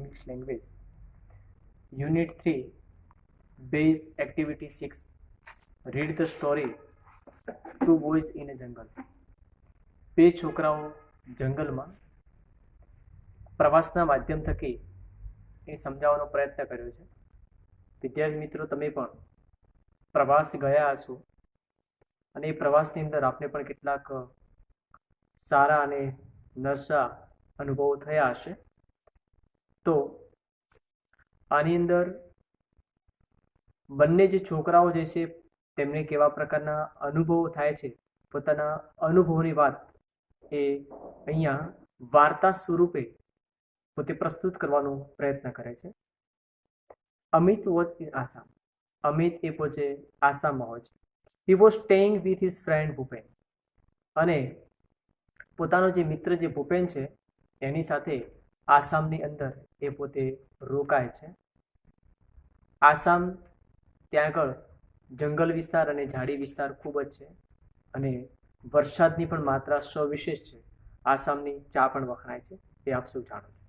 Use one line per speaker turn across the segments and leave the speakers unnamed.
English language. Unit 3, Base Activity 6. Read the story Two Boys in a Jungle. બે છોકરાઓ જંગલમાં પ્રવાસના માધ્યમ થકી એ સમજાવવાનો પ્રયત્ન કર્યો છે. વિદ્યાર્થી મિત્રો, તમે પણ પ્રવાસ ગયા હશો અને એ પ્રવાસની અંદર આપને પણ કેટલાક સારા અને નરસા અનુભવો થયા હશે. તો આની અંદર બંને જે છોકરાઓ જે છે તેમને કેવા પ્રકારના અનુભવો થાય છે, પોતાના અનુભવોની વાત એ અહીંયા વાર્તા સ્વરૂપે પોતે પ્રસ્તુત કરવાનો પ્રયત્ન કરે છે. Amit was in Assam. અમિત એ પોતે આસામમાં હોય છે. He was staying with his friend Bhupen. અને પોતાનો જે મિત્ર જે ભૂપેન છે એની સાથે આસામની અંદર એ પોતે રોકાય છે. આસામ ત્યાં આગળ જંગલ વિસ્તાર અને ઝાડી વિસ્તાર ખૂબ જ છે અને વરસાદની પણ માત્રા સવિશેષ છે. આસામની ચા પણ વખણાય છે, એ આપ સૌ જાણો છો.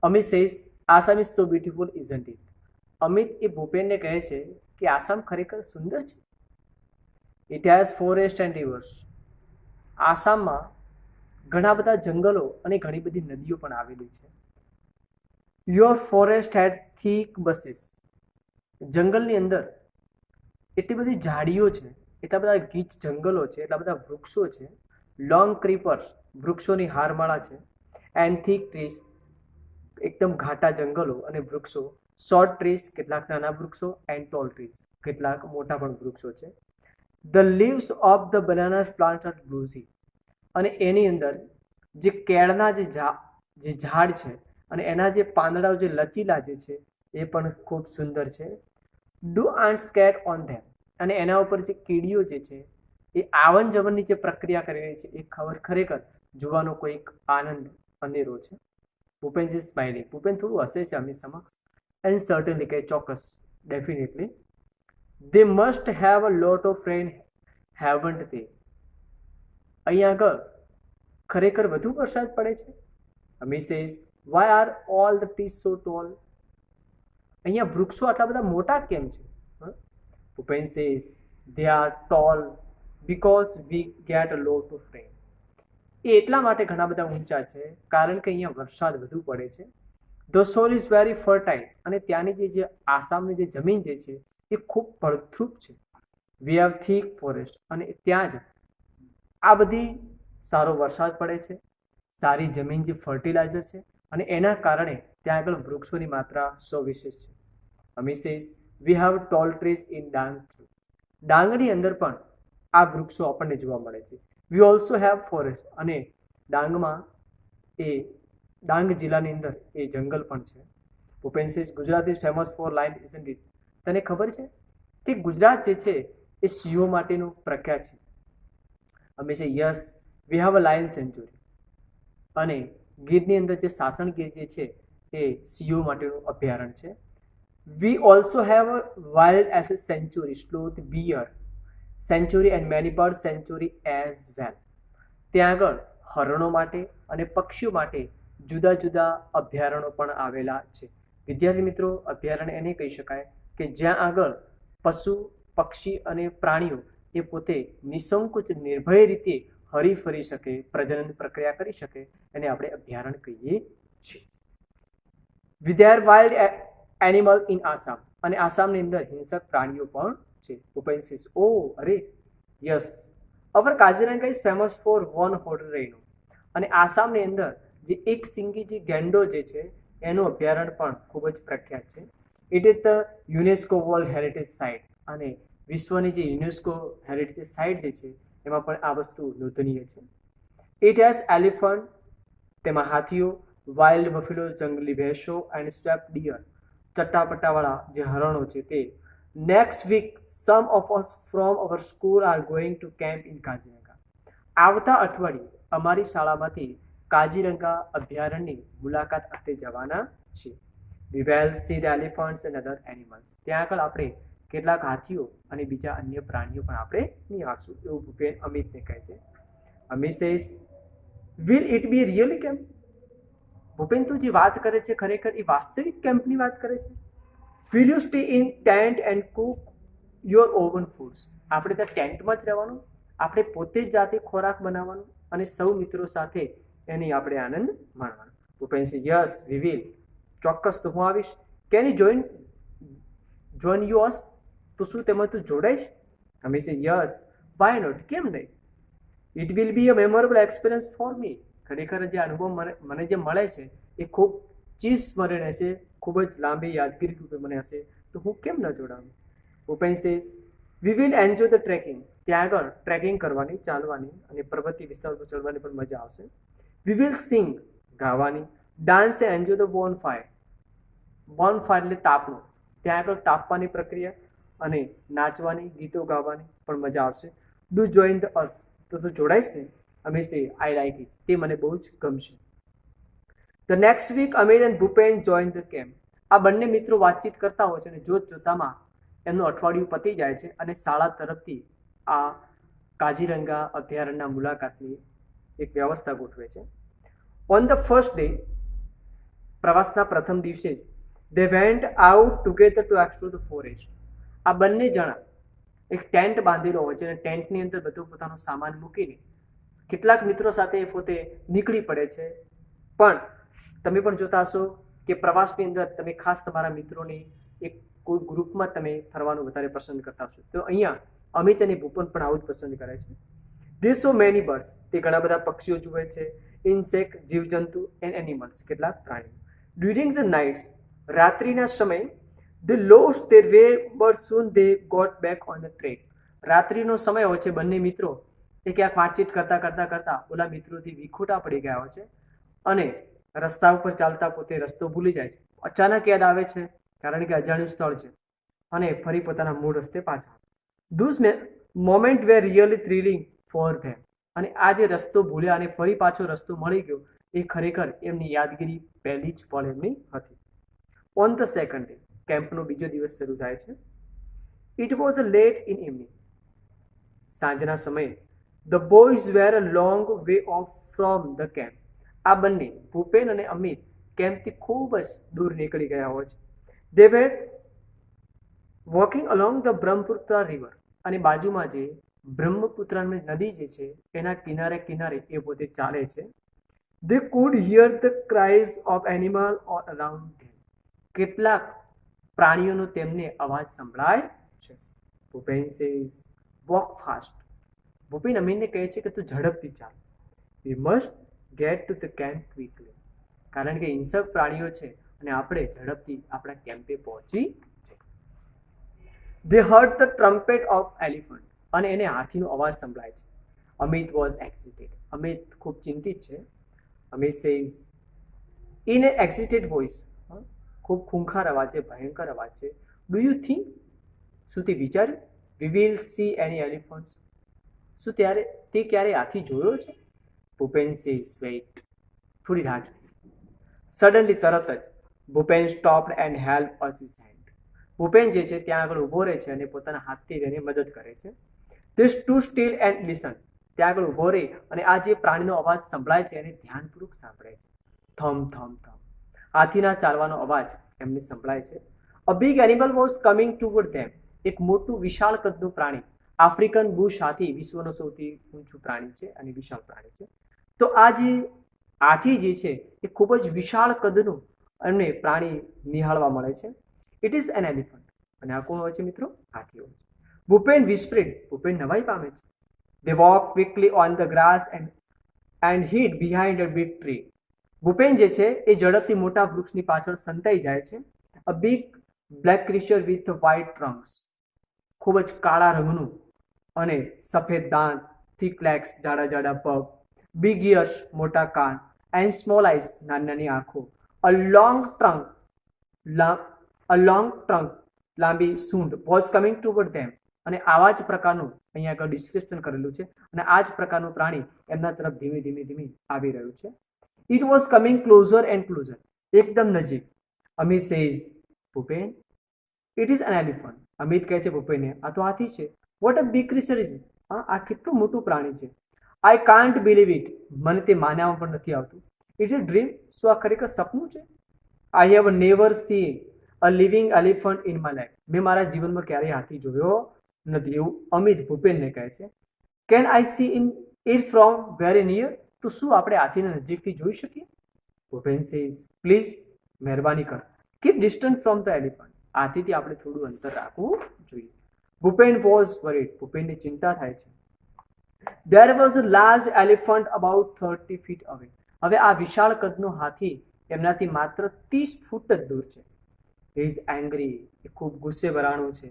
Amit says Assam is so beautiful isn't it. Amit એ ભૂપેનને કહે છે કે આસામ ખરેખર સુંદર છે. It has forest and rivers. આસામમાં ઘણા બધા જંગલો અને ઘણી બધી નદીઓ પણ આવેલી છે. Your forest had thick bushes. જંગલની અંદર એટલી બધી ઝાડીઓ છે, એટલા બધા ગીચ જંગલો છે, એટલા બધા વૃક્ષો છે. લોંગ ક્રીપર્સ, વૃક્ષોની હારમાળા છે. એન્ડ થીક ટ્રીઝ, એકદમ ઘાટા જંગલો અને વૃક્ષો. શોર્ટ ટ્રીઝ, કેટલાક નાના વૃક્ષો. એન્ડ ટોલ ટ્રીઝ, કેટલાક મોટા પણ વૃક્ષો છે. The leaves of the banana plant are glossy. અને એની અંદર જે કેળના જે ઝાડ છે અને એના જે પાંદડાઓ જે લચીલા જે છે એ પણ ખૂબ સુંદર છે. Do ant skate on them. અને એના ઉપર જે કીડીઓ જે છે એ આવન જવનની જે પ્રક્રિયા કરી રહી છે એ ખરેખર જોવાનો કોઈક આનંદ અનેરો છે. Bhupen is smiling. ભૂપેન થોડું હસે છે અમિત સમક્ષ. એન્ડ સર્ટનલી, કે ચોક્કસ, definitely. They must have a lot of rain, haven't they. અહીંયા આગળ ખરેખર વધુ વરસાદ પડે છે. Amit says why are all the trees so tall. અહીંયા વૃક્ષો આટલા બધા મોટા કેમ છે? Bhupen says they are tall because we get a lot of rain. એ એટલા માટે ઘણા બધા ઊંચા છે કારણ કે અહીંયા વરસાદ વધુ પડે છે. The solve is very fertile. અને ત્યાંની જે આસામની જે જમીન જે છે એ ખૂબ ફળદ્રુપ છે. We have thick forest. અને ત્યાં જ આ બધી સારો વરસાદ પડે છે, સારી જમીન જે ફર્ટિલાઇઝર છે અને એના કારણે ત્યાં આગળ વૃક્ષોની માત્રા સવિશેષ છે. Amit says we have tall trees in Dang. ડાંગની અંદર પણ આ વૃક્ષો આપણને જોવા મળે છે. We also have forest. અને ડાંગમાં ડાંગ જિલ્લાની અંદર એ જંગલ પણ છે. Bhupen says Gujarat is famous for lion isn't it. તને ખબર છે કે ગુજરાત જે છે એ સિંહો માટેનું પ્રખ્યાત છે. અમે છે yes, we have a lion sanctuary. અને ગીરની અંદર જે સાસણ ગીર જે છે એ સિંહો માટેનું અભયારણ્ય છે. We also have a wild asses sanctuary, sloth, bear sanctuary and many bird sanctuary as well. ત્યાં આગળ હરણો માટે અને પક્ષીઓ માટે જુદા જુદા અભયારણ્યો પણ આવેલા છે. વિદ્યાર્થી મિત્રો, અભયારણ્ય એને કહી શકાય કે જ્યાં આગળ પશુ, પક્ષી અને પ્રાણીઓ એ પોતે નિસંકોચ નિર્ભય રીતે હરી ફરી શકે, પ્રજનન પ્રક્રિયા કરી શકે, એને આપણે અભયારણ્ય કહીએ છીએ. વિધેર વાઇલ્ડ એનિમલ ઇન આસામ. અને આસામની અંદર હિંસક પ્રાણીઓ પણ છે. ભૂપેન સેઝ ઓ અરે yes, our Kaziranga is famous for one horn rhino. અને આસામની અંદર જે એક સિંગી જે ગેંડો જે છે એનું અભયારણ્ય પણ ખૂબ જ પ્રખ્યાત છે. It is the UNESCO world heritage site. અને વિશ્વની જે યુનેસ્કો હેરિટેજ સાઇટ જે છે એમાં પણ આ વસ્તુ નોંધનીય છે. ઇટ હેઝ એલિફન્ટ, તેમાં હાથીઓ, વાઇલ્ડ બફેલો, જંગલી ભેંસો એન્ડ સ્વેપ ડિયર, ચટ્ટાપટ્ટાવાળા જે હરણો છે તે. Next week some of us from our school are going to camp in Kaziranga. આવતા અઠવાડિયે અમારી શાળામાંથી કાઝીરંગા અભયારણ્યની મુલાકાત અર્થે જવાના છે. વી will see the elephants and other animals. ત્યાં આગળ આપણે કેટલાક હાથીઓ અને બીજા અન્ય પ્રાણીઓ પણ આપણે નિહાળશું, એવું ભૂપેન અમિતને કહે છે. Amit says will it be really camp. Bhupen તું જે વાત કરે છે ખરેખર એ વાસ્તવિક કેમ્પની વાત કરે છે? Will you stay in tent and Cook your oven foods? આપણે ત્યાં ટેન્ટમાં જ રહેવાનું, આપણે પોતે જ જાતે ખોરાક બનાવવાનો અને સૌ મિત્રો સાથે એની આપણે આનંદ માણવાનો. Bhupen say yes we will, ચોક્કસ તો હું આવીશ. કેન યુ જોઈન યુ અસ? તો શું તેમાં તું જોડાઈશ? અમે સે યસ વાય નોટ, કેમ નહીં? It will be a memorable experience for me. ખરેખર જે અનુભવ મને જે મળે છે એ ખૂબ ચિરસ્મરણીય છે, ખૂબ જ લાંબી યાદગીરી રૂપે મને હશે, તો હું કેમ ન જોડાઉં? Bhupen says we will enjoy the trekking. ત્યાં આગળ ટ્રેકિંગ કરવાની, ચાલવાની અને પર્વતીય વિસ્તાર પર ચડવાની પણ મજા આવશે. વી વિલ સિંગ, ગાવાની. Dance and enjoy the bonfire. Bonfire એટલે તાપણું, ત્યાં આગળ તાપવાની પ્રક્રિયા અને નાચવાની, ગીતો ગાવાની પણ મજા આવશે. ડુ જોઈન ધ અસ, તો તું જોડાઈશ ને? અમે સે આઈ લાઈક ઇટ, તે મને બહુ જ ગમશે. The next week Amir and Bhupen join the camp. આ બંને મિત્રો વાતચીત કરતા હોય છે અને જોત જોતામાં એમનું અઠવાડિયું પતી જાય છે અને શાળા તરફથી આ કાજીરંગા અભયારણ્યના મુલાકાતની એક વ્યવસ્થા ગોઠવે છે. ઓન ધ ફર્સ્ટ ડે, પ્રવાસના પ્રથમ દિવસે જ they went out together to explore the forest. આ બંને જણા એક ટેન્ટ બાંધેલો હોય છે અને ટેન્ટની અંદર બધો પોતાનો સામાન મૂકીને કેટલાક મિત્રો સાથે પોતે નીકળી પડે છે. પણ તમે પણ જોતા હશો કે પ્રવાસની અંદર તમે ખાસ તમારા મિત્રોની એક કોઈ ગ્રુપમાં તમે ફરવાનું વધારે પસંદ કરતા હશો. તો અહીંયા અમિત અને ભૂપન પણ આવું જ પસંદ કરે છે. ધે સો મેની બર્ડ્સ, તે ઘણા બધા પક્ષીઓ જુએ છે. ઇન્સેક્ટ, જીવજંતુ એન્ડ એનિમલ્સ, કેટલાક પ્રાણીઓ. ડ્યુરિંગ ધ નાઇટ્સ, રાત્રિના સમયે they lost their way but soon they got back on the track. રાત્રિનો સમય હોય છે, બંને મિત્રો એ ક્યાંક વાતચીત કરતા કરતા કરતા ઓલા મિત્રોથી વિખૂટા પડી ગયા હોય છે અને રસ્તા ઉપર ચાલતા પોતે રસ્તો ભૂલી જાય છે. અચાનક યાદ આવે છે કારણ કે અજાણ્યું સ્થળ છે અને ફરી પોતાના મૂળ રસ્તે પાછા. Those moment were really thrilling for them. અને આ જે રસ્તો ભૂલ્યા અને ફરી પાછો રસ્તો મળી ગયો એ ખરેખર એમની યાદગીરી પહેલી જ પળ એમની હતી. ઓન ધ સેકન્ડ ડે, કેમ્પનો બીજો દિવસ શરૂ થાય છે. It was a late in evening. સાંજના સમયે the boys were a long way off from the camp. આ બંને ભૂપેન અને અમિત કેમ્પથી ખૂબ જ દૂર નીકળી ગયા હોય છે. They were walking along the Brahmaputra river. અને બાજુમાં જે બ્રહ્મપુત્ર નદી જે છે એના કિનારે કિનારે એ પોતે ચાલે છે. They could hear the cries of animal all around them. કેટલાક પ્રાણીઓનો તેમને અવાજ સંભળાય છે. Bhupen says walk fast. Bhupen અમીરને કહે છે કે તું ઝડપથી ચાલ. We must get to the camp quickly. કારણ કે હિંસક પ્રાણીઓ છે અને આપણે ઝડપથી આપણા કેમ્પે પહોંચી. They heard the trumpet of elephant. અને એને હાથીનો અવાજ સંભળાય છે. અમિત વોઝ એક્સિટેડ. અમિત ખૂબ ચિંતિત છે. Amit says in a excited voice, ખૂબ ખૂંખાર અવાજ છે, ભયંકર અવાજ છે. ડુ યુ થિંક, શું તે વિચાર્યું? We will see any elephants. શું ત્યારે તે ક્યારે હાથી જોયો છે? Bhupen says wait. થોડી રાહ જોઈ. સડનલી, તરત જ Bhupen stopped and help us his hand. Bhupen જે છે ત્યાં આગળ ઊભો રહે છે અને પોતાના હાથથી એને મદદ કરે છે. They stood still and listen. ત્યાં આગળ ઊભો રહી અને આ જે પ્રાણીનો અવાજ સંભળાય છે એને ધ્યાનપૂર્વક સાંભળે છે. થમ થમ થમ. હાથીના ચાલવાનો અવાજ એમને સંભળાય છે. A big animal was coming toward them. એક મોટું વિશાળ કદનું પ્રાણી, આફ્રિકન બુશ હાથી વિશ્વનું સૌથી ઊંચું પ્રાણી છે અને વિશાળ પ્રાણી છે. તો આ જે હાથી જે છે એ ખૂબ જ વિશાળ કદનું એમને પ્રાણી નિહાળવા મળે છે. It is an elephant. અને આ કોણ હોય છે મિત્રો? હાથી હોય છે. ભૂપેન વિસ્પ્રેડ. ભૂપેન નવાઈ પામે છે. They walk quickly on the grass and hid behind a big tree. Bhupen જે છે એ ઝડપથી મોટા વૃક્ષની પાછળ સંતાઈ જાય છે. A big black ક્રિચર with white trunks. ખૂબ જ કાળા રંગનું અને સફેદ દાંત, થિક લેગ્સ, જાડા જાડા પગ, બિગ ઇયર્સ, મોટા કાન, એન્ડ સ્મોલ આઈઝ, નાની નાની આંખો, અ લોંગ ટ્રંક, લાંબી સૂંઢ, વોઝ કમિંગ ટુવર્ડ ધેમ. અને આવા જ પ્રકારનું અહીંયા આગળ ડિસ્ક્રિપ્શન કરેલું છે અને આ જ પ્રકારનું પ્રાણી એમના તરફ ધીમે ધીમે ધીમે આવી રહ્યું છે. It was coming closer and closer. એકદમ નજીક. Amit says Bhupen it is an elephant. Amit કહે છે ભૂપેનને આ તો હાથી છે. What a big creature is. આ કેટલું મોટું પ્રાણી છે. I can't believe it. મને તે માનવામાં પણ નથી આવતું. It's a dream. શું આ ખરેખર સપનું છે? I have never seen a living elephant in my life. મેં મારા જીવનમાં ક્યારેય હાથી જોયો નથી, એવું અમિત ભૂપેનને કહે છે. Can I C in it from very near. તો શું આપણે હાથીને નજીકથી જોઈ શકીએ? ભૂપેન સેઝ પ્લીઝ, મહેરબાની કર, keep distance from the elephant. હાથીથી આપણે થોડું અંતર રાખવું જોઈએ. Bhupen was worried. ભૂપેનની ચિંતા થાય છે. There was a large elephant about 30 feet away. હવે આ વિશાળ કદનો હાથી એમનાથી માત્ર 30 ફૂટ જ દૂર છે. He is angry. એ ખૂબ ગુસ્સે ભરાણું છે.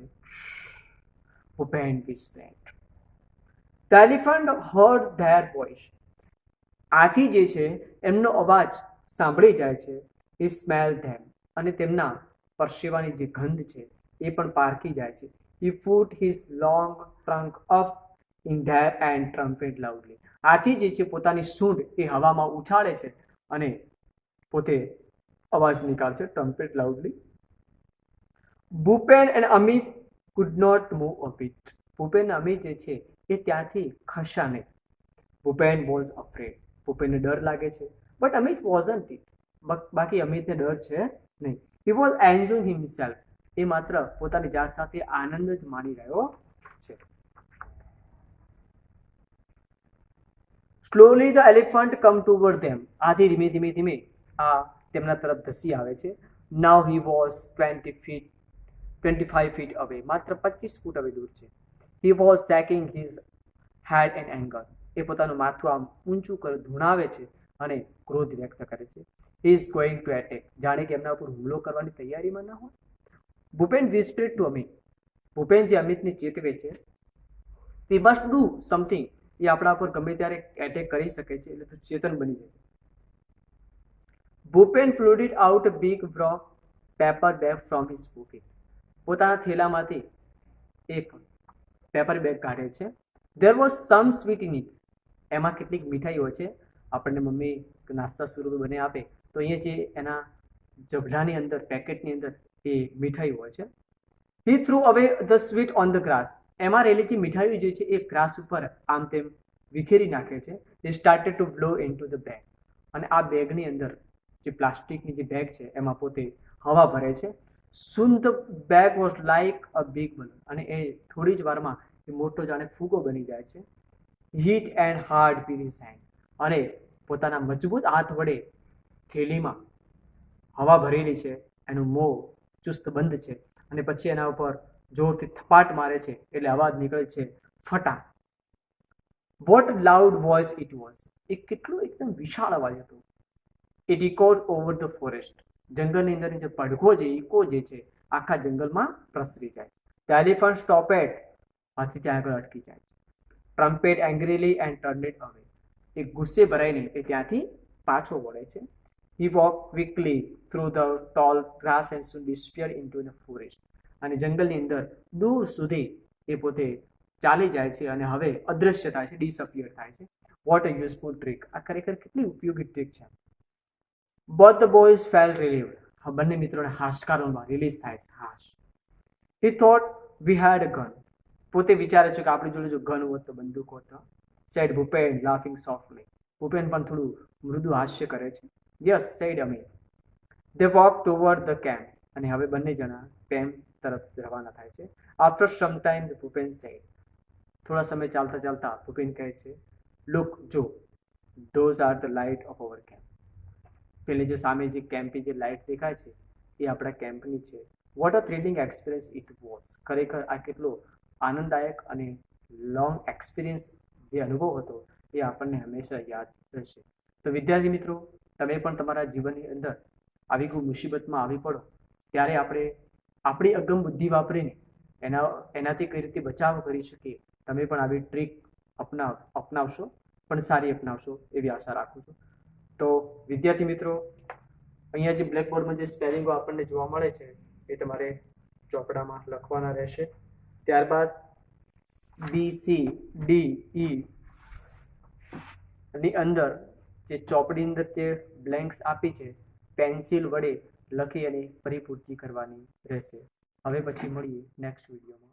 Bhupen whispered. The elephant heard their voice. હાથી જે છે એમનો અવાજ સાંભળી જાય છે. He smelled them. અને તેમના પરસેવાની જે ગંધ છે એ પણ પારખી જાય છે. He put his long trunk up in there and trumpet loudly. હાથી જે છે પોતાની સૂંઢ એ હવામાં ઉછાળે છે અને પોતે અવાજ નીકાળે છે, trumpet loudly. Bhupen and Amit could not move a bit. Bhupen અને અમિત જે છે એ ત્યાંથી ખસ્યા નહીં. Bhupen was afraid. ભૂપેનને ડર લાગે છે. But Amit wasn't it. બાકી અમિતને ડર છે નહીં. He was enjoying himself. એ માત્ર પોતાની જાત સાથે આનંદ જ માણી રહ્યો છે. Slowly the elephant come toward them. હાથી ધીમે ધીમે ધીમે આ તેમના તરફ ધસી આવે છે. Now he was 25 feet away. માત્ર 25 ફૂટ હવે દૂર છે. He was shaking his head in anger. એ પોતાનું માથું આમ ઊંચું કરી ધૂણાવે છે અને ક્રોધ વ્યક્ત કરે છે. He is going to attack. જાણે કે એમના ઉપર હુમલો કરવાની તૈયારીમાં ના હોય. Bhupen whispered to Amit. ભૂપેન જે અમિતને ચેતવે છે, we must do something. એ આપણા પર ગમે ત્યારે એટેક કરી શકે છે, એટલે તું ચેતન બની જાય. Bhupen pulled out a big brown paper bag from his pocket. પોતાના થેલામાંથી એક પેપર બેગ કાઢે છે. There was some sweet in it. એમાં કેટલીક મીઠાઈ હોય છે, આપણને મમ્મી નાસ્તા સ્વરૂપે બને આપે, તો અહીંયા જે એના જબલાની અંદર પેકેટની અંદર એ મીઠાઈ હોય છે. He threw away the sweet on the grass. એમાં રહેલી જે મીઠાઈ જે છે એ ગ્રાસ ઉપર આમ તેમ વિખેરી નાખે છે. He started to blow into the bag. અને આ બેગની અંદર જે પ્લાસ્ટિકની જે બેગ છે એમાં પોતે હવા ભરે છે. Soon the bag was like a big balloon. અને એ થોડી જ વારમાં એ મોટો જાણે ફૂગો બની જાય છે. Hit and hard with his hand. અને પોતાના મજબૂત હાથ વડે થેલીમાં હવા ભરેલી છે, એનું મોં ચુસ્ત બંધ છે અને પછી એના ઉપર જોરથી થપાટ મારે છે એટલે અવાજ નીકળે છે, ફટા. What loud voice it was. એ કેટલો એકદમ વિશાળ અવાજ હતો. It echoed over the forest. જંગલની અંદર જે પડઘો જે ઇકો જે છે આખા જંગલમાં પ્રસરી જાય છે. The elephant stopped. હાથી ત્યાં આગળ અટકી જાય છે. Trumpet angrily and turned it away. એ ગુસ્સે ભરાઈને એ ત્યાંથી પાછો વળે છે. He walked quickly through the tall grass and soon disappeared into the forest. અને જંગલની અંદર દૂર સુધી એ પોતે ચાલી જાય છે અને હવે અદ્રશ્ય થાય છે, ડિસઅપિયર થાય છે. What a useful trick. આ ખરેખર કેટલી ઉપયોગી ટ્રીક છે. Both the boys felt relieved. બંને મિત્રોને હાશકારોમાં રિલીઝ થાય છે, હાશ. He thought we had a gun. પોતે વિચારે છે કે આપણી જોડે જો ગન હોત તો બંદૂક હોત. Said Bhupen laughing softly. Bhupen પણ થોડું મૃદુ હાસ્ય કરે છે. Yes, said Amit. They walked toward the camp. અને હવે બંને જણા કેમ્પ તરફ રવાના થાય છે. After some time, the Bhupen said. થોડા સમય ચાલતા ચાલતા ભૂપેન કહે છે, Look, જો, those are the light of our camp. પેલી જે સામે જે કેમ્પની જે લાઇટ દેખાય છે એ આપણા કેમ્પની છે. What a thrilling experience it was. ખરેખર આ કેટલો આનંદદાયક અને લોંગ એક્સપિરિયન્સ જે અનુભવ હતો એ આપણને હંમેશા યાદ રહેશે. તો વિદ્યાર્થી મિત્રો, તમે પણ તમારા જીવનની અંદર આવી કોઈ મુસીબતમાં આવી પડો ત્યારે આપણે આપણી અગમ બુદ્ધિ વાપરીને એનાથી કઈ રીતે બચાવ કરી શકીએ, તમે પણ આવી ટ્રીક અપનાવશો, પણ સારી અપનાવશો એવી આશા રાખું છું. તો વિદ્યાર્થી મિત્રો, અહીંયા જે બ્લેકબોર્ડમાં જે સ્પેલિંગો આપણને જોવા મળે છે એ તમારે ચોપડામાં લખવાના રહેશે. ત્યારબાદ BCDE ની અંદર જે ચોપડી અંદર જે બ્લેન્ક્સ આપી છે પેન્સિલ વડે લખી અને પરિપૂર્તિ કરવાની રહેશે. હવે પછી મળીએ નેક્સ્ટ વિડીયોમાં.